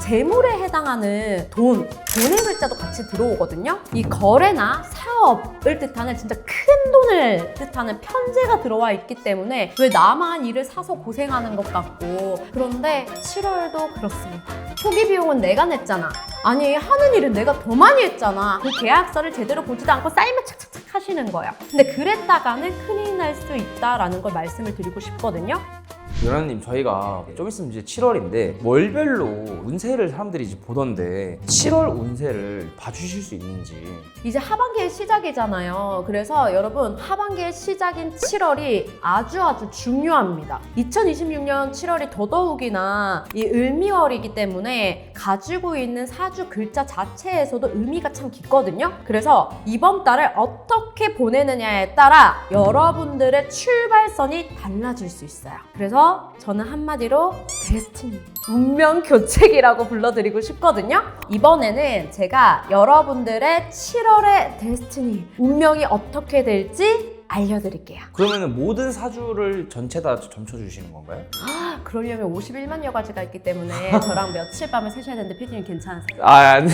재물에 해당하는 돈의 글자도 같이 들어오거든요. 이 거래나 사업을 뜻하는 진짜 큰 돈을 뜻하는 편재가 들어와 있기 때문에 왜 나만 일을 사서 고생하는 것 같고, 그런데 7월도 그렇습니다. 초기 비용은 내가 냈잖아. 아니, 하는 일은 내가 더 많이 했잖아. 그 계약서를 제대로 보지도 않고 사인만 착착착 하시는 거야. 근데 그랬다가는 큰일 날 수 있다라는 걸 말씀을 드리고 싶거든요. 연하님, 저희가 좀 있으면 이제 7월인데 월별로 운세를 사람들이 이제 보던데 7월 운세를 봐주실 수 있는지. 이제 하반기의 시작이잖아요. 그래서 여러분, 하반기의 시작인 7월이 아주 중요합니다. 2026년 7월이 더더욱이나 이 을미월이기 때문에 가지고 있는 사주 글자 자체에서도 의미가 참 깊거든요. 그래서 이번 달을 어떻게 보내느냐에 따라 여러분들의 출발선이 달라질 수 있어요. 그래서 저는 한마디로 데스티니, 운명 교체기라고 불러드리고 싶거든요. 이번에는 제가 여러분들의 7월의 데스티니, 운명이 어떻게 될지 알려드릴게요. 그러면은 모든 사주를 전체 다 점쳐주시는 건가요? 그러려면 51만여 가지가 있기 때문에 저랑 며칠 밤을 새셔야 되는데 피디님 괜찮으세요? 아니.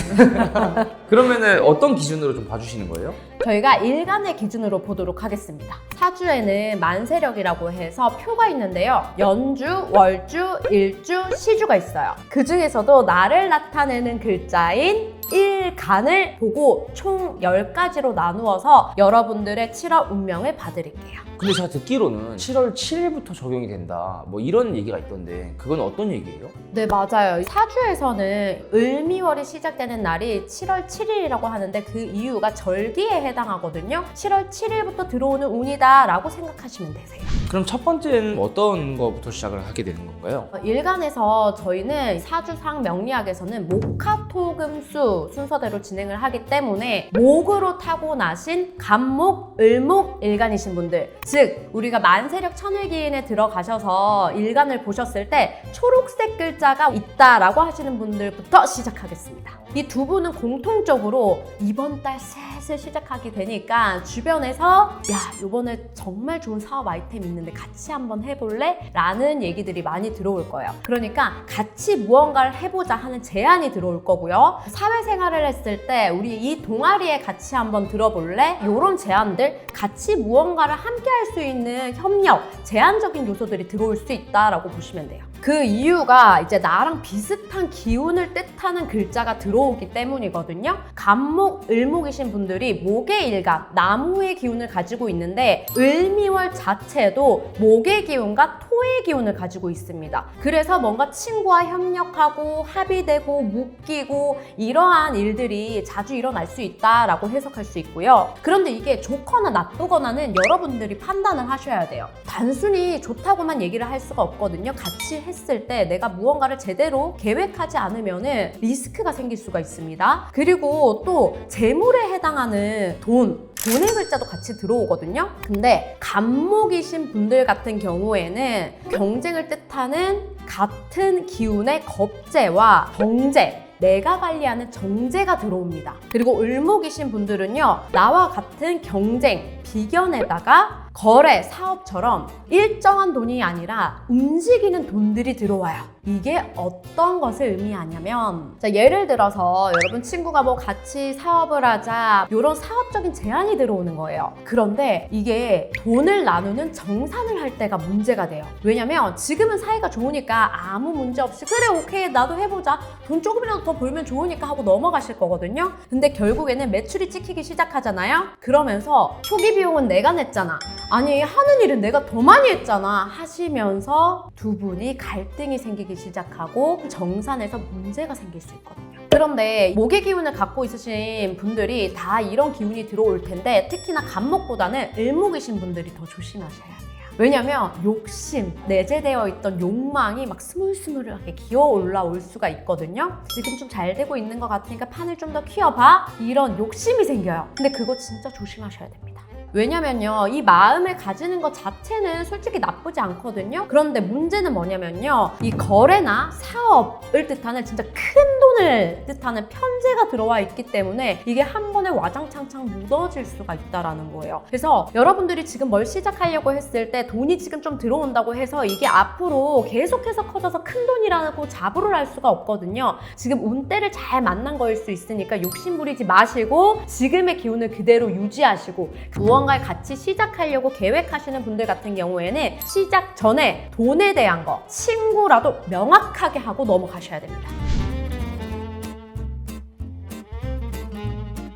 그러면은 어떤 기준으로 좀 봐주시는 거예요? 저희가 일간의 기준으로 보도록 하겠습니다. 사주에는 만세력이라고 해서 표가 있는데요. 연주, 월주, 일주, 시주가 있어요. 그 중에서도 나를 나타내는 글자인 일간을 보고 총 10가지로 나누어서 여러분들의 7월 운명을 봐드릴게요. 근데 제가 듣기로는 7월 7일부터 적용이 된다, 뭐 이런 얘기가 있던데 그건 어떤 얘기예요? 네, 맞아요. 사주에서는 을미월이 시작되는 날이 7월 7일이라고 하는데 그 이유가 절기에 해당하거든요. 7월 7일부터 들어오는 운이다 라고 생각하시면 되세요. 그럼 첫 번째는 어떤 거부터 시작을 하게 되는 건가요? 일간에서 저희는 사주상 명리학에서는 목화토금수 순서대로 진행을 하기 때문에 목으로 타고나신 간목, 을목, 일간이신 분들, 즉 우리가 만세력 천일기인에 들어가셔서 일간을 보셨을 때 초록색 글자가 있다라고 하시는 분들부터 시작하겠습니다. 이 두 분은 공통적으로 이번 달 슬슬 시작하게 되니까 주변에서 야, 이번에 정말 좋은 사업 아이템 있는데 같이 한번 해볼래? 라는 얘기들이 많이 들어올 거예요. 그러니까 같이 무언가를 해보자 하는 제안이 들어올 거고요. 사회생활을 했을 때 우리 이 동아리에 같이 한번 들어볼래? 이런 제안들, 같이 무언가를 함께 할 수 있는 협력, 제한적인 요소들이 들어올 수 있다라고 보시면 돼요. 그 이유가 이제 나랑 비슷한 기운을 뜻하는 글자가 들어오기 때문이거든요. 간목, 을목이신 분들이 목의 일간, 나무의 기운을 가지고 있는데 을미월 자체도 목의 기운과 토의 기운을 가지고 있습니다. 그래서 뭔가 친구와 협력하고 합의되고 묶이고 이러한 일들이 자주 일어날 수 있다라고 해석할 수 있고요. 그런데 이게 좋거나 나쁘거나는 여러분들이 판단을 하셔야 돼요. 단순히 좋다고만 얘기를 할 수가 없거든요. 같이 했을 때 내가 무언가를 제대로 계획하지 않으면 리스크가 생길 수가 있습니다. 그리고 또 재물에 해당하는 돈의 글자도 같이 들어오거든요. 근데 간목이신 분들 같은 경우에는 경쟁을 뜻하는 같은 기운의 겁재와 정재, 내가 관리하는 정제가 들어옵니다. 그리고 을목이신 분들은요, 나와 같은 경쟁, 비견에다가 거래, 사업처럼 일정한 돈이 아니라 움직이는 돈들이 들어와요. 이게 어떤 것을 의미하냐면, 자, 예를 들어서 여러분 친구가 뭐 같이 사업을 하자, 이런 사업적인 제안이 들어오는 거예요. 그런데 이게 돈을 나누는 정산을 할 때가 문제가 돼요. 왜냐면 지금은 사이가 좋으니까 아무 문제 없이 그래 오케이 나도 해보자, 돈 조금이라도 더 벌면 좋으니까 하고 넘어가실 거거든요. 근데 결국에는 매출이 찍히기 시작하잖아요. 그러면서 초기 비용은 내가 냈잖아, 아니 하는 일은 내가 더 많이 했잖아 하시면서 두 분이 갈등이 생기기 시작하고 정산에서 문제가 생길 수 있거든요. 그런데 목의 기운을 갖고 있으신 분들이 다 이런 기운이 들어올 텐데 특히나 간목보다는 을목이신 분들이 더 조심하셔야 돼요. 왜냐면 욕심, 내재되어 있던 욕망이 막 스물스물하게 기어 올라올 수가 있거든요. 지금 좀 잘 되고 있는 것 같으니까 판을 좀 더 키워봐, 이런 욕심이 생겨요. 근데 그거 진짜 조심하셔야 됩니다. 왜냐면요, 이 마음을 가지는 것 자체는 솔직히 나쁘지 않거든요. 그런데 문제는 뭐냐면요, 이 거래나 사업을 뜻하는 진짜 큰 돈을 뜻하는 편제가 들어와 있기 때문에 이게 한 번에 와장창창 묻어질 수가 있다라는 거예요. 그래서 여러분들이 지금 뭘 시작하려고 했을 때 돈이 지금 좀 들어온다고 해서 이게 앞으로 계속해서 커져서 큰 돈이라고 자부를 할 수가 없거든요. 지금 운때를 잘 만난 거일 수 있으니까 욕심 부리지 마시고 지금의 기운을 그대로 유지하시고, 무언가를 같이 시작하려고 계획하시는 분들 같은 경우에는 시작 전에 돈에 대한 거 친구라도 명확하게 하고 넘어가셔야 됩니다.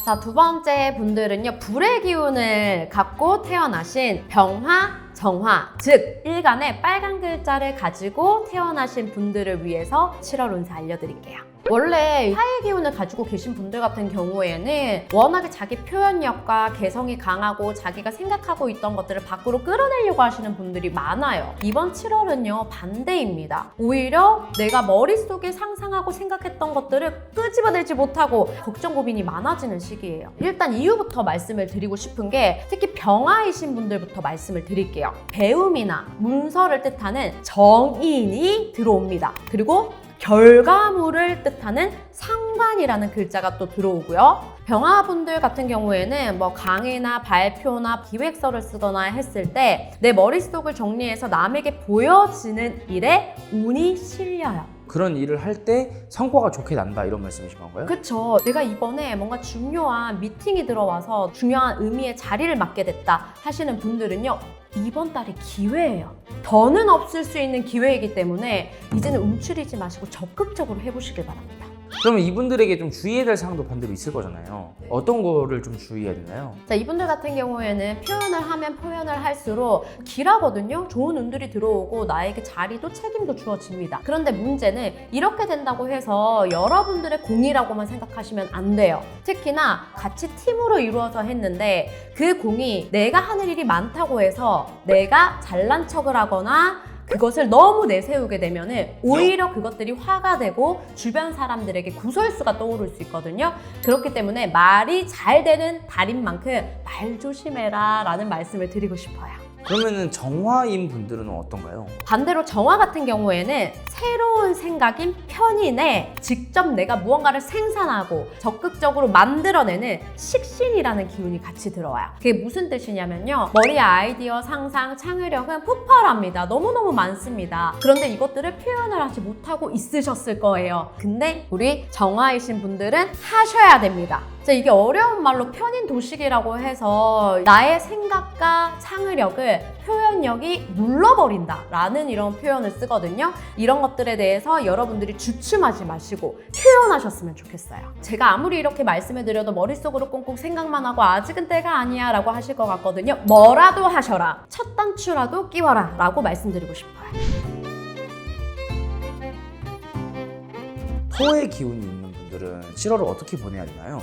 자, 두 번째 분들은요, 불의 기운을 갖고 태어나신 병화, 정화, 즉 일간에 빨간 글자를 가지고 태어나신 분들을 위해서 7월 운세 알려드릴게요. 원래 화의 기운을 가지고 계신 분들 같은 경우에는 워낙에 자기 표현력과 개성이 강하고 자기가 생각하고 있던 것들을 밖으로 끌어내려고 하시는 분들이 많아요. 이번 7월은요, 반대입니다. 오히려 내가 머릿속에 상상하고 생각했던 것들을 끄집어내지 못하고 걱정 고민이 많아지는 시기예요. 일단 이유부터 말씀을 드리고 싶은 게, 특히 병화이신 분들부터 말씀을 드릴게요. 배움이나 문서를 뜻하는 정인이 들어옵니다. 그리고 결과물을 뜻하는 상관이라는 글자가 또 들어오고요. 병화분들 같은 경우에는 뭐 강의나 발표나 기획서를 쓰거나 했을 때 내 머릿속을 정리해서 남에게 보여지는 일에 운이 실려요. 그런 일을 할 때 성과가 좋게 난다, 이런 말씀이신 건가요? 그쵸. 내가 이번에 뭔가 중요한 미팅이 들어와서 중요한 의미의 자리를 맡게 됐다 하시는 분들은요, 이번 달이 기회예요. 더는 없을 수 있는 기회이기 때문에 이제는 움츠리지 마시고 적극적으로 해보시길 바랍니다. 그러면 이분들에게 좀 주의해야 될 사항도 반대로 있을 거잖아요. 어떤 거를 좀 주의해야 되나요? 자, 이분들 같은 경우에는 표현을 하면 표현을 할수록 길하거든요. 좋은 운들이 들어오고 나에게 자리도 책임도 주어집니다. 그런데 문제는 이렇게 된다고 해서 여러분들의 공이라고만 생각하시면 안 돼요. 특히나 같이 팀으로 이루어져 했는데 그 공이 내가 하는 일이 많다고 해서 내가 잘난 척을 하거나 그것을 너무 내세우게 되면은 오히려 그것들이 화가 되고 주변 사람들에게 구설수가 떠오를 수 있거든요. 그렇기 때문에 말이 잘 되는 달인 만큼 말 조심해라 라는 말씀을 드리고 싶어요. 그러면은 정화인 분들은 어떤가요? 반대로 정화 같은 경우에는 새로운 생각인 편인에 직접 내가 무언가를 생산하고 적극적으로 만들어내는 식신이라는 기운이 같이 들어와요. 그게 무슨 뜻이냐면요, 머리의 아이디어, 상상, 창의력은 폭발합니다. 너무너무 많습니다. 그런데 이것들을 표현을 하지 못하고 있으셨을 거예요. 근데 우리 정화이신 분들은 하셔야 됩니다. 이게 어려운 말로 편인 도식이라고 해서 나의 생각과 창의력을 표현력이 눌러버린다 라는 이런 표현을 쓰거든요. 이런 것들에 대해서 여러분들이 주춤하지 마시고 표현하셨으면 좋겠어요. 제가 아무리 이렇게 말씀을 드려도 머릿속으로 꽁꽁 생각만 하고 아직은 때가 아니야 라고 하실 것 같거든요. 뭐라도 하셔라, 첫 단추라도 끼워라 라고 말씀드리고 싶어요. 토의 기운이 있는 분들은 7월을 어떻게 보내야 되나요?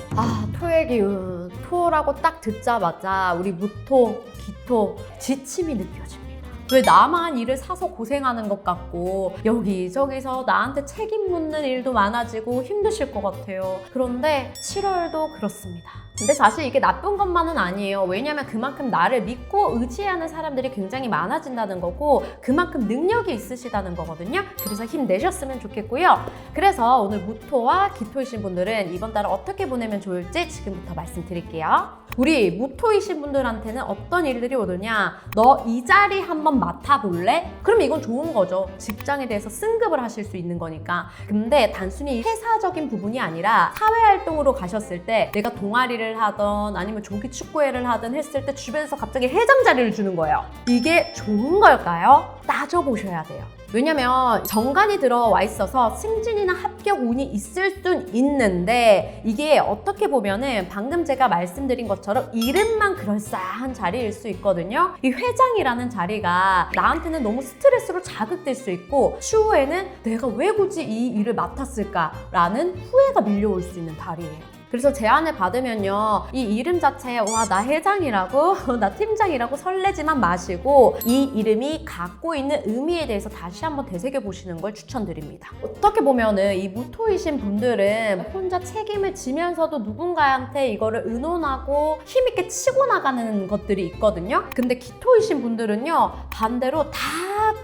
토의 기운. 토라고 딱 듣자마자 우리 무토, 기토, 지침이 느껴집니다. 왜 나만 일을 사서 고생하는 것 같고 여기저기서 나한테 책임 묻는 일도 많아지고 힘드실 것 같아요. 그런데 7월도 그렇습니다. 근데 사실 이게 나쁜 것만은 아니에요. 왜냐면 그만큼 나를 믿고 의지하는 사람들이 굉장히 많아진다는 거고 그만큼 능력이 있으시다는 거거든요. 그래서 힘내셨으면 좋겠고요. 그래서 오늘 무토와 기토이신 분들은 이번 달을 어떻게 보내면 좋을지 지금부터 말씀드릴게요. 우리 무토이신 분들한테는 어떤 일들이 오느냐, 너 이 자리 한번 맡아볼래? 그럼 이건 좋은 거죠. 직장에 대해서 승급을 하실 수 있는 거니까. 근데 단순히 회사적인 부분이 아니라 사회활동으로 가셨을 때 내가 동아리를 하던 아니면 조기 축구회를 하든 했을 때 주변에서 갑자기 회장 자리를 주는 거예요. 이게 좋은 걸까요? 따져보셔야 돼요. 왜냐면 정관이 들어와 있어서 승진이나 합격 운이 있을 순 있는데 이게 어떻게 보면은 방금 제가 말씀드린 것처럼 이름만 그럴싸한 자리일 수 있거든요. 이 회장이라는 자리가 나한테는 너무 스트레스로 자극될 수 있고 추후에는 내가 왜 굳이 이 일을 맡았을까라는 후회가 밀려올 수 있는 달이에요. 그래서 제안을 받으면요, 이 이름 자체에 와, 나 회장이라고 나 팀장이라고 설레지만 마시고 이 이름이 갖고 있는 의미에 대해서 다시 한번 되새겨 보시는 걸 추천드립니다. 어떻게 보면은 이 무토이신 분들은 혼자 책임을 지면서도 누군가한테 이거를 의논하고 힘있게 치고 나가는 것들이 있거든요. 근데 기토이신 분들은요, 반대로 다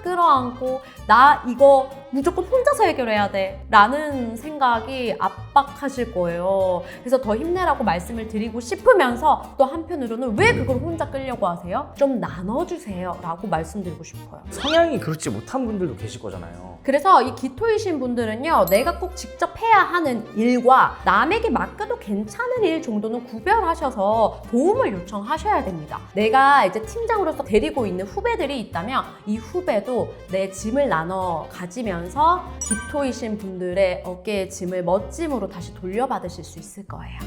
끌어안고 나 이거 무조건 혼자서 해결해야 돼 라는 생각이 압박하실 거예요. 그래서 더 힘내라고 말씀을 드리고 싶으면서 또 한편으로는 왜 그걸 혼자 끌려고 하세요? 좀 나눠주세요 라고 말씀드리고 싶어요. 성향이 그렇지 못한 분들도 계실 거잖아요. 그래서 이 기토이신 분들은요, 내가 꼭 직접 해야 하는 일과 남에게 맡겨도 괜찮은 일 정도는 구별하셔서 도움을 요청하셔야 됩니다. 내가 이제 팀장으로서 데리고 있는 후배들이 있다면 이 후배도 내 짐을 나눠 가지면서 기토이신 분들의 어깨의 짐을 멋짐으로 다시 돌려받으실 수 있을 거예요.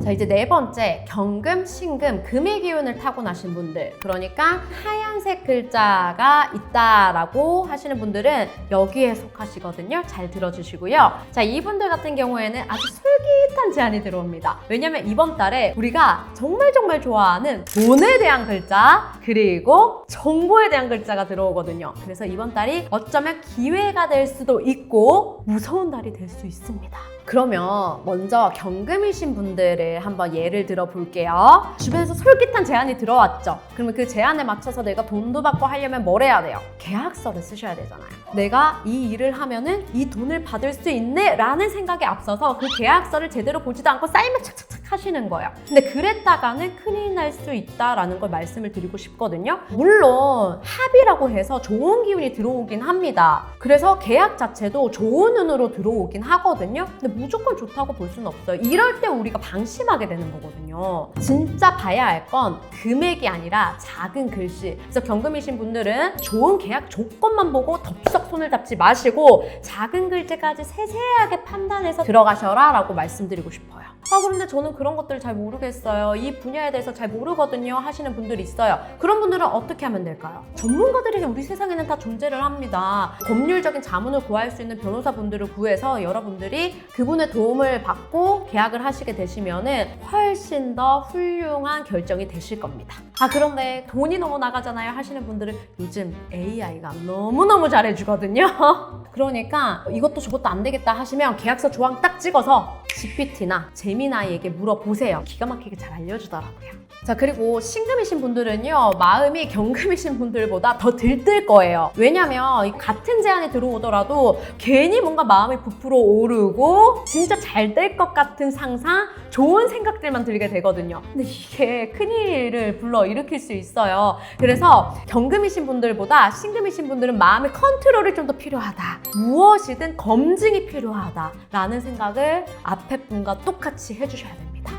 자, 이제 네 번째, 경금, 신금, 금의 기운을 타고나신 분들, 그러니까 하얀색 글자가 있다라고 하시는 분들은 여기에 속하시거든요. 잘 들어주시고요. 자, 이분들 같은 경우에는 아주 솔깃한 제안이 들어옵니다. 왜냐면 이번 달에 우리가 정말 좋아하는 돈에 대한 글자, 그리고 정보에 대한 글자가 들어오거든요. 그래서 이번 달이 어쩌면 기회가 될 수도 있고 무서운 달이 될 수 있습니다. 그러면 먼저 경금이신 분들을 한번 예를 들어 볼게요. 주변에서 솔깃한 제안이 들어왔죠. 그러면 그 제안에 맞춰서 내가 돈도 받고 하려면 뭘 해야 돼요? 계약서를 쓰셔야 되잖아요. 내가 이 일을 하면은 이 돈을 받을 수 있네 라는 생각에 앞서서 그 계약서를 제대로 보지도 않고 사인만 착착착 하시는 거예요. 근데 그랬다가는 큰일 날 수 있다라는 걸 말씀을 드리고 싶거든요. 물론 합의라고 해서 좋은 기운이 들어오긴 합니다. 그래서 계약 자체도 좋은 운으로 들어오긴 하거든요. 근데 무조건 좋다고 볼 수는 없어요. 이럴 때 우리가 방심하게 되는 거거든요. 진짜 봐야 할 건 금액이 아니라 작은 글씨. 그래서 경금이신 분들은 좋은 계약 조건만 보고 덥석 손을 잡지 마시고 작은 글자까지 세세하게 판단해서 들어가셔라 라고 말씀드리고 싶어요. 그런데 저는 그런 것들 잘 모르겠어요. 이 분야에 대해서 잘 모르거든요 하시는 분들이 있어요. 그런 분들은 어떻게 하면 될까요? 전문가들이 우리 세상에는 다 존재를 합니다. 법률적인 자문을 구할 수 있는 변호사분들을 구해서 여러분들이 그분의 도움을 받고 계약을 하시게 되시면은 훨씬 더 훌륭한 결정이 되실 겁니다. 그런데 돈이 너무 나가잖아요 하시는 분들은 요즘 AI가 너무너무 잘해주거든요. 그러니까 이것도 저것도 안 되겠다 하시면 계약서 조항 딱 찍어서 GPT나 제미나이에게 물어보세요. 기가 막히게 잘 알려주더라고요. 자, 그리고 신금이신 분들은요, 마음이 경금이신 분들보다 더 들뜰 거예요. 왜냐면 같은 제안이 들어오더라도 괜히 뭔가 마음이 부풀어 오르고 진짜 잘 될 것 같은 상상, 좋은 생각들만 들게 되거든요. 근데 이게 큰일을 불러일으킬 수 있어요. 그래서 경금이신 분들보다 신금이신 분들은 마음의 컨트롤이 좀 더 필요하다. 무엇이든 검증이 필요하다 라는 생각을 앞에 분과 똑같이 해주셔야 됩니다.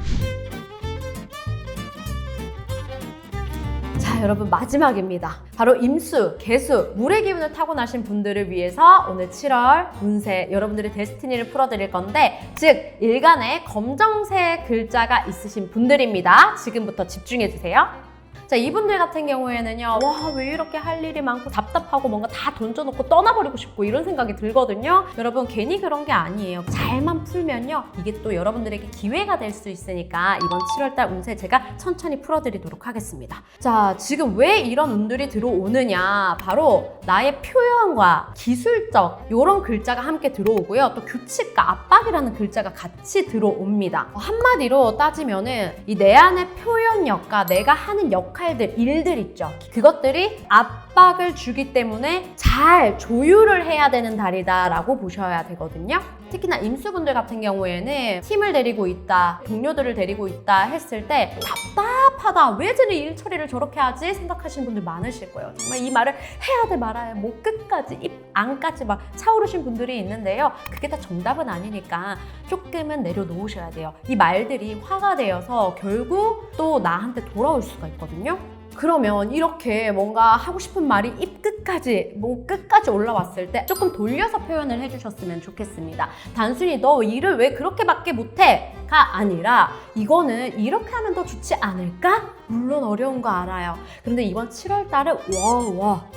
자, 여러분 마지막입니다. 바로 임수, 개수, 물의 기운을 타고나신 분들을 위해서 오늘 7월 운세 여러분들의 데스티니를 풀어드릴 건데, 즉 일간에 검정색 글자가 있으신 분들입니다. 지금부터 집중해주세요. 자, 이분들 같은 경우에는요, 와, 왜 이렇게 할 일이 많고 답답하고 뭔가 다 던져놓고 떠나버리고 싶고 이런 생각이 들거든요. 여러분 괜히 그런 게 아니에요. 잘만 풀면요, 이게 또 여러분들에게 기회가 될 수 있으니까 이번 7월달 운세 제가 천천히 풀어드리도록 하겠습니다. 자, 지금 왜 이런 운들이 들어오느냐, 바로 나의 표현과 기술적 이런 글자가 함께 들어오고요, 또 규칙과 압박이라는 글자가 같이 들어옵니다. 한마디로 따지면은 이 내 안의 표현력과 내가 하는 역할들, 일들 있죠. 그것들이 압박을 주기 때문에 잘 조율을 해야 되는 달이다라고 보셔야 되거든요. 특히나 임수분들 같은 경우에는 팀을 데리고 있다, 동료들을 데리고 있다 했을 때 답답하다, 왜 쟤는 일 처리를 저렇게 하지? 생각하시는 분들 많으실 거예요. 정말 이 말을 해야 돼 말아야 뭐 끝까지 입 안까지 막 차오르신 분들이 있는데요. 그게 다 정답은 아니니까 조금은 내려놓으셔야 돼요. 이 말들이 화가 되어서 결국 또 나한테 돌아올 수가 있거든요. 그러면 이렇게 뭔가 하고 싶은 말이 입 끝까지, 목 끝까지 올라왔을 때 조금 돌려서 표현을 해주셨으면 좋겠습니다. 단순히 너 일을 왜 그렇게밖에 못해? 가 아니라 이거는 이렇게 하면 더 좋지 않을까? 물론 어려운 거 알아요. 그런데 이번 7월 달은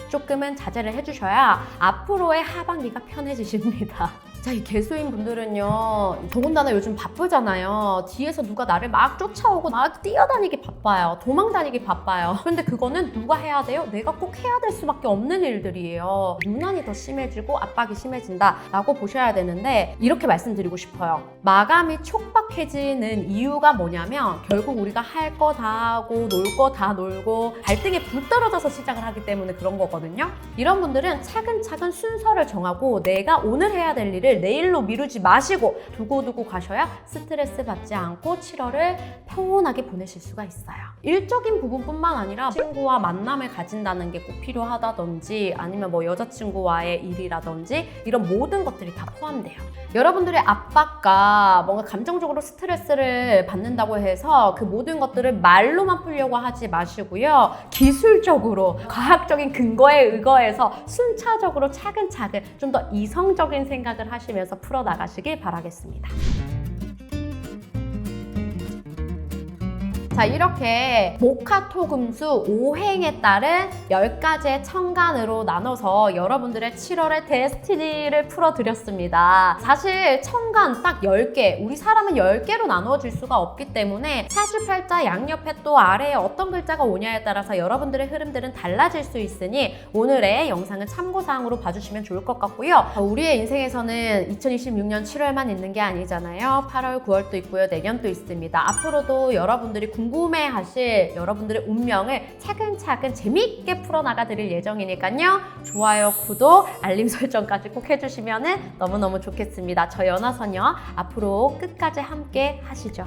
조금은 자제를 해주셔야 앞으로의 하반기가 편해지십니다. 자, 이 개수인 분들은요, 더군다나 요즘 바쁘잖아요. 뒤에서 누가 나를 막 쫓아오고 막 뛰어다니기 바빠요. 도망다니기 바빠요. 그런데 그거는 누가 해야 돼요? 내가 꼭 해야 될 수밖에 없는 일들이에요. 유난히 더 심해지고 압박이 심해진다라고 보셔야 되는데, 이렇게 말씀드리고 싶어요. 마감이 촉박해지는 이유가 뭐냐면 결국 우리가 할 거 다 하고 놀 거 다 놀고 발등에 불 떨어져서 시작을 하기 때문에 그런 거거든요. 이런 분들은 차근차근 순서를 정하고 내가 오늘 해야 될 일을 내일로 미루지 마시고 두고두고 가셔야 스트레스 받지 않고 7월을 평온하게 보내실 수가 있어요. 일적인 부분뿐만 아니라 친구와 만남을 가진다는 게 꼭 필요하다든지 아니면 뭐 여자친구와의 일이라든지 이런 모든 것들이 다 포함돼요. 여러분들의 압박과 뭔가 감정적으로 스트레스를 받는다고 해서 그 모든 것들을 말로만 풀려고 하지 마시고요. 기술적으로 과학적인 근거에 의거해서 순차적으로 차근차근 좀 더 이성적인 생각을 하시면서 풀어나가시길 바라겠습니다. 자, 이렇게 목화토금수 5행에 따른 10가지의 천간으로 나눠서 여러분들의 7월의 데스티니를 풀어드렸습니다. 사실 천간 딱 10개, 우리 사람은 10개로 나누어질 수가 없기 때문에 사주팔자 양옆에 또 아래에 어떤 글자가 오냐에 따라서 여러분들의 흐름들은 달라질 수 있으니 오늘의 영상은 참고사항으로 봐주시면 좋을 것 같고요. 우리의 인생에서는 2026년 7월만 있는 게 아니잖아요. 8월, 9월도 있고요. 내년도 있습니다. 앞으로도 여러분들이 궁금해하실 여러분들의 운명을 차근차근 재미있게 풀어나가 드릴 예정이니까요. 좋아요, 구독, 알림 설정까지 꼭 해주시면 너무너무 좋겠습니다. 저 연화소녀 앞으로 끝까지 함께 하시죠.